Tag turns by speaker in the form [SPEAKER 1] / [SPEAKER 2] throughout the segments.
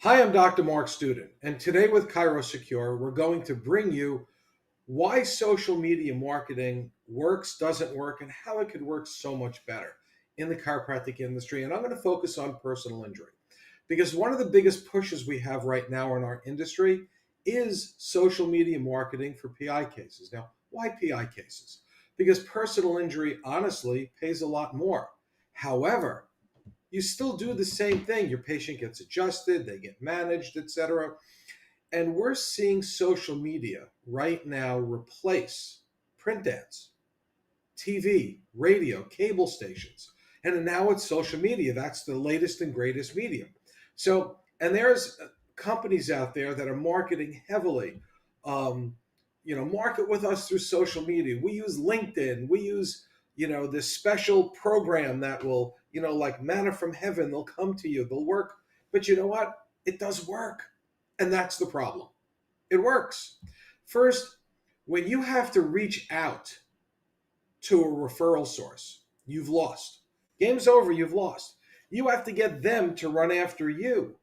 [SPEAKER 1] Hi, I'm Dr. Mark Student, and today with Cairo Secure, we're going to bring you why social media marketing works, doesn't work, and how it could work so much better in the chiropractic industry. And I'm going to focus on personal injury because one of the biggest pushes we have right now in our industry is social media marketing for PI cases. Now, why PI cases? Because personal injury honestly pays a lot more. However, you still do the same thing. Your patient gets adjusted, they get managed, etc. And we're seeing social media right now replace print ads, TV, radio, cable stations. And now it's social media. That's the latest and greatest medium. So, and there's companies out there that are marketing heavily. Um, market with us through social media. We use LinkedIn. We use, this special program that will, like manna from heaven. They'll come to you. They'll work. But you know what? It does work, and that's the problem. It works. First, when you have to reach out to a referral source, you've lost. Game's over, you've lost. You have to get them to run after you.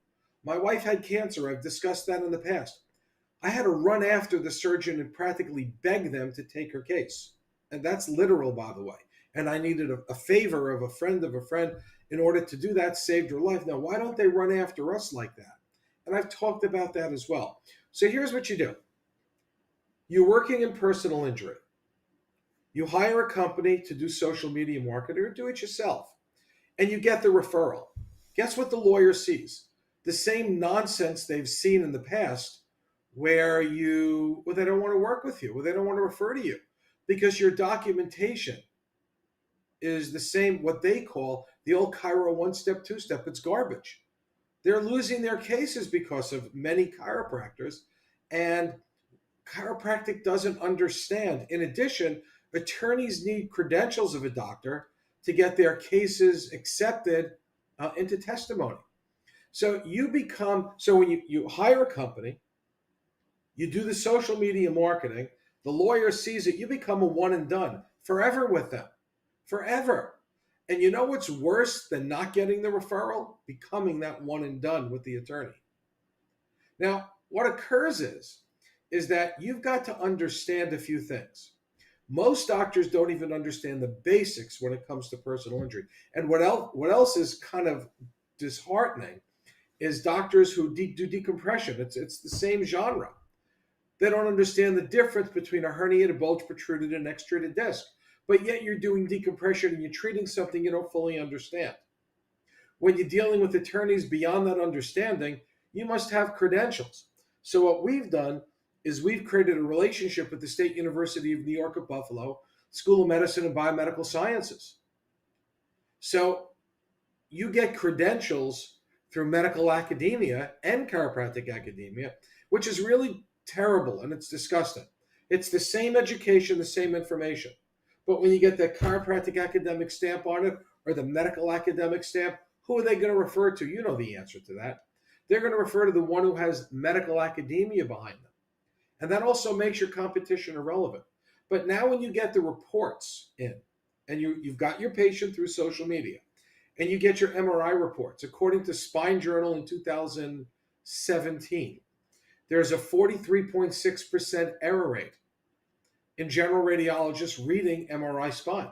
[SPEAKER 1] My wife had cancer. I've discussed that in the past. I had to run after the surgeon and practically beg them to take her case. And that's literal, by the way. And I needed a favor of a friend in order to do that, saved her life. Now, why don't they run after us like that? And I've talked about that as well. So here's what you do: you're working in personal injury. You hire a company to do social media marketing or do it yourself, and you get the referral. Guess what the lawyer sees? The same nonsense they've seen in the past where they don't want to work with you, where they don't want to refer to you because your documentation is the same, what they call the old Cairo one step, two step. It's garbage. They're losing their cases because of many chiropractors, and chiropractic doesn't understand. In addition, attorneys need credentials of a doctor to get their cases accepted into testimony. So when you hire a company, you do the social media marketing, the lawyer sees it, you become a one and done forever with them, forever. And you know what's worse than not getting the referral? Becoming that one and done with the attorney. Now, what occurs is that you've got to understand a few things. Most doctors don't even understand the basics when it comes to personal injury. And what else is kind of disheartening is doctors who do decompression. It's the same genre. They don't understand the difference between a herniated, bulge protruded, and extruded disc. But yet you're doing decompression and you're treating something you don't fully understand. When you're dealing with attorneys beyond that understanding, you must have credentials. So what we've done is we've created a relationship with the State University of New York at Buffalo, School of Medicine and Biomedical Sciences. So you get credentials through medical academia and chiropractic academia, which is really terrible and it's disgusting. It's the same education, the same information. But when you get that chiropractic academic stamp on it or the medical academic stamp, who are they going to refer to? You know the answer to that. They're going to refer to the one who has medical academia behind them. And that also makes your competition irrelevant. But now when you get the reports in and you've got your patient through social media and you get your MRI reports, according to Spine Journal in 2017, there's a 43.6% error rate in general radiologists reading MRI spine.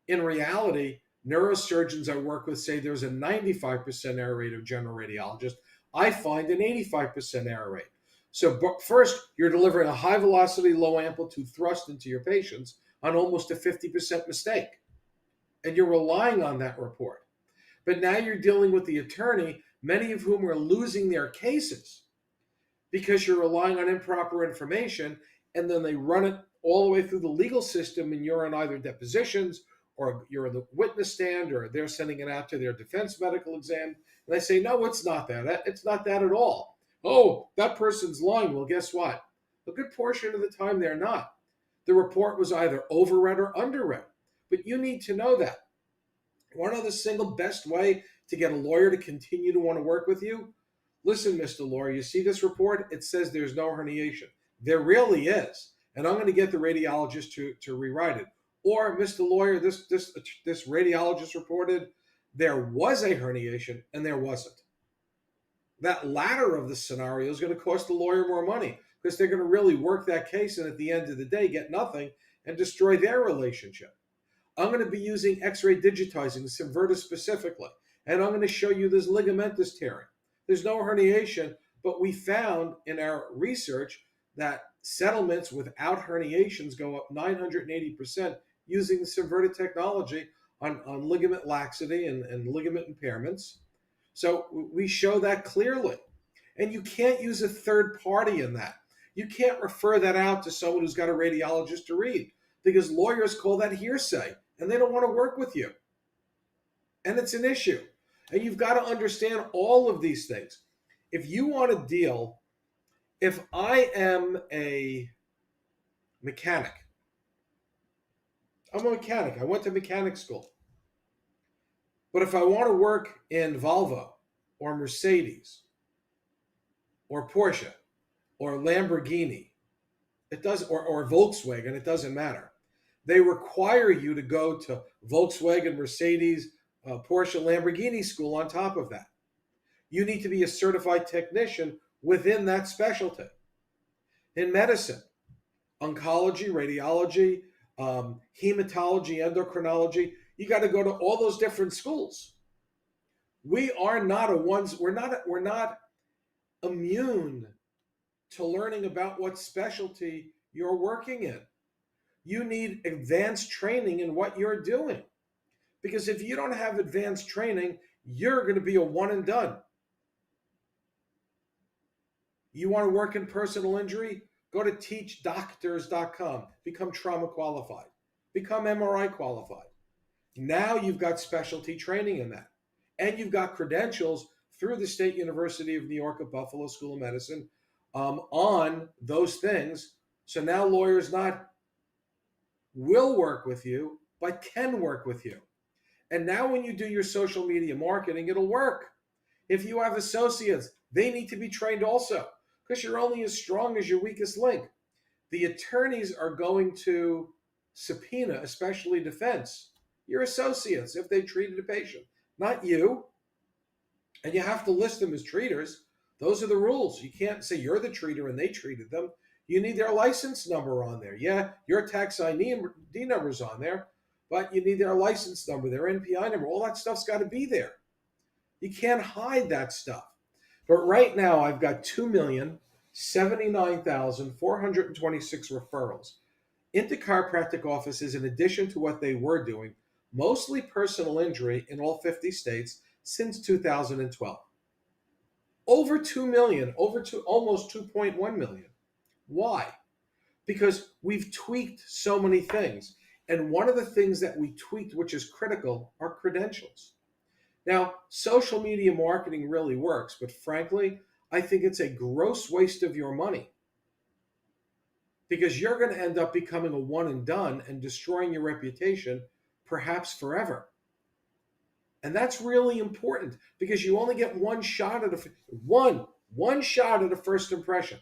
[SPEAKER 1] In reality, neurosurgeons I work with say there's a 95% error rate of general radiologists. I find an 85% error rate. So first, you're delivering a high velocity, low amplitude thrust into your patients on almost a 50% mistake. And you're relying on that report. But now you're dealing with the attorney, many of whom are losing their cases because you're relying on improper information, and then they run it all the way through the legal system, and you're in either depositions or you're in the witness stand or they're sending it out to their defense medical exam. And they say, no, it's not that. It's not that at all. Oh, that person's lying. Well, guess what? A good portion of the time they're not. The report was either overread or underread. But you need to know that. Want to know the single best way to get a lawyer to continue to want to work with you? Listen, Mr. Lawyer, you see this report? It says there's no herniation. There really is. And I'm going to get the radiologist to rewrite it. Or, Mr. Lawyer, this radiologist reported there was a herniation and there wasn't. That latter of the scenario is going to cost the lawyer more money because they're going to really work that case and at the end of the day get nothing and destroy their relationship. I'm going to be using X-ray digitizing, the Simverta specifically, and I'm going to show you this ligamentous tearing. There's no herniation, but we found in our research that settlements without herniations go up 980% using the Simverta technology on ligament laxity and ligament impairments. So we show that clearly. And you can't use a third party in that. You can't refer that out to someone who's got a radiologist to read because lawyers call that hearsay and they don't want to work with you. And it's an issue. And you've got to understand all of these things. If you want to deal, if I am a mechanic, I'm a mechanic. I went to mechanic school. But if I want to work in Volvo or Mercedes or Porsche or Lamborghini, it does, or Volkswagen, it doesn't matter. They require you to go to Volkswagen, Mercedes, Porsche, Lamborghini school on top of that. You need to be a certified technician within that specialty. In medicine, oncology, radiology, hematology, endocrinology, you got to go to all those different schools. We are not we're not immune to learning about what specialty you're working in. You need advanced training in what you're doing. Because if you don't have advanced training, you're going to be a one and done. You want to work in personal injury? Go to teachdoctors.com. Become trauma qualified. Become MRI qualified. Now you've got specialty training in that. And you've got credentials through the State University of New York at Buffalo School of Medicine on those things. So now lawyers not will work with you, but can work with you. And now when you do your social media marketing, it'll work. If you have associates, they need to be trained also because you're only as strong as your weakest link. The attorneys are going to subpoena, especially defense, your associates if they treated a patient, not you. And you have to list them as treaters. Those are the rules. You can't say you're the treater and they treated them. You need their license number on there. Yeah, your tax ID number's on there, but you need their license number, their NPI number. All that stuff's got to be there. You can't hide that stuff. But right now, I've got 2,079,426 referrals into chiropractic offices in addition to what they were doing, mostly personal injury in all 50 states since 2012. Over 2 million, almost 2.1 million. Why? Because we've tweaked so many things. And one of the things that we tweaked, which is critical, are credentials. Now, social media marketing really works, but frankly, I think it's a gross waste of your money because you're going to end up becoming a one and done and destroying your reputation, perhaps forever. And that's really important because you only get one shot at one shot at a first impression.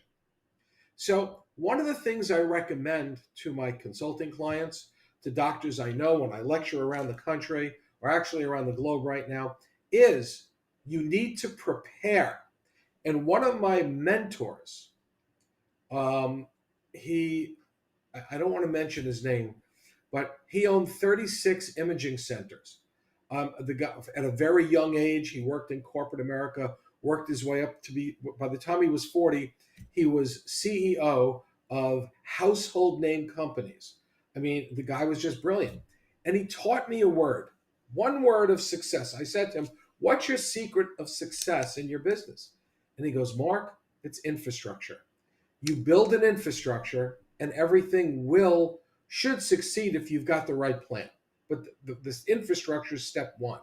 [SPEAKER 1] So one of the things I recommend to my consulting clients, to doctors I know when I lecture around the country, or actually around the globe right now, is you need to prepare. And one of my mentors, I don't want to mention his name, but he owned 36 imaging centers. The guy, at a very young age, he worked in corporate America, worked his way up to be, by the time he was 40, he was CEO of household name companies. I mean, the guy was just brilliant. And he taught me a word. One word of success. I said to him, what's your secret of success in your business? And he goes, Mark, it's infrastructure. You build an infrastructure and everything should succeed if you've got the right plan. But this infrastructure is step one.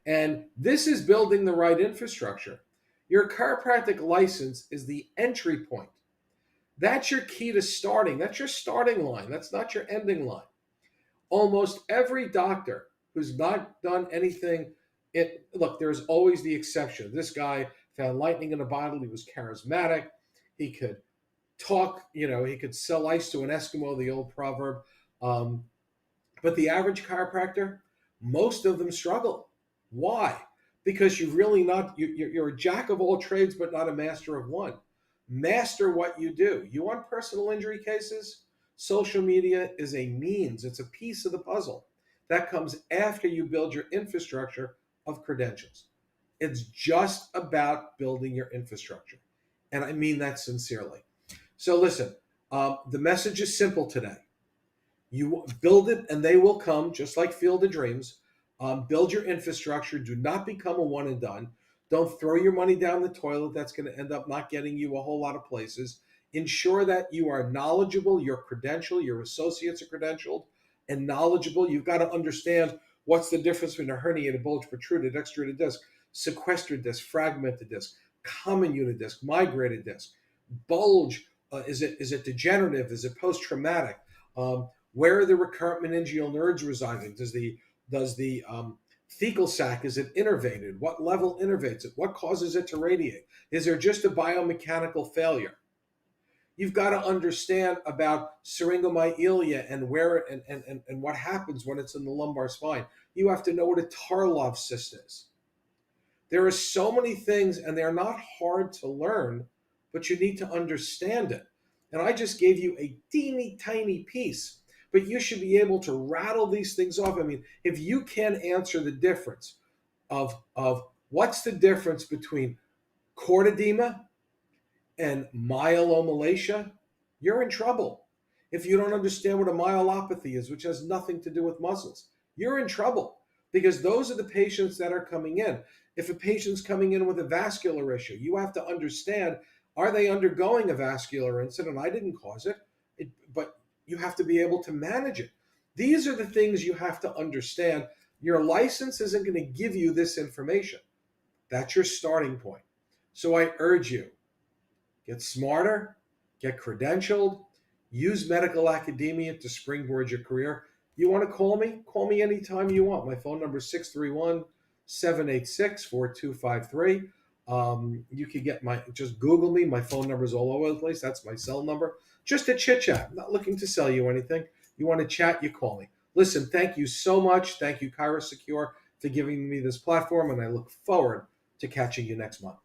[SPEAKER 1] And this is building the right infrastructure. Your chiropractic license is the entry point. That's your key to starting. That's your starting line. That's not your ending line. Almost every doctor who's not done anything, look, there's always the exception. This guy found lightning in a bottle. He was charismatic. He could talk, he could sell ice to an Eskimo, the old proverb. But the average chiropractor, most of them struggle. Why? because you've really not, you're a jack of all trades, but not a master of one. Master what you do. You want personal injury cases? Social media is a means, it's a piece of the puzzle that comes after you build your infrastructure of credentials. It's just about building your infrastructure. And I mean that sincerely. So listen, the message is simple today. You build it and they will come, just like Field of Dreams. Build your infrastructure. Do not become a one and done. Don't throw your money down the toilet. That's going to end up not getting you a whole lot of places. Ensure that you are knowledgeable, your credential, your associates are credentialed and knowledgeable. You've got to understand what's the difference between a herniated, bulge, protruded, extruded disc, sequestered disc, fragmented disc, common unit disc, migrated disc, bulge. Is it degenerative? Is it post traumatic? Where are the recurrent meningeal nerves residing? Does the thecal sac, is it innervated? What level innervates it? What causes it to radiate? Is there just a biomechanical failure? You've got to understand about syringomyelia and where and what happens when it's in the lumbar spine. You have to know what a Tarlov cyst is. There are so many things, and they're not hard to learn, but you need to understand it. And I just gave you a teeny tiny piece, but you should be able to rattle these things off. I mean, if you can answer the difference of what's the difference between cord edema and myelomalacia, you're in trouble. If you don't understand what a myelopathy is, which has nothing to do with muscles, you're in trouble, because those are the patients that are coming in. If a patient's coming in with a vascular issue, you have to understand, are they undergoing a vascular incident? I didn't cause it, but you have to be able to manage it. These are the things you have to understand. Your license isn't going to give you this information. That's your starting point. So I urge you, get smarter, get credentialed, use medical academia to springboard your career. You want to call me? Call me anytime you want. My phone number is 631-786-4253. You can just Google me. My phone number is all over the place. That's my cell number. Just a chit chat. I'm not looking to sell you anything. You want to chat, you call me. Listen, thank you so much. Thank you, Kyra Secure, for giving me this platform, and I look forward to catching you next month.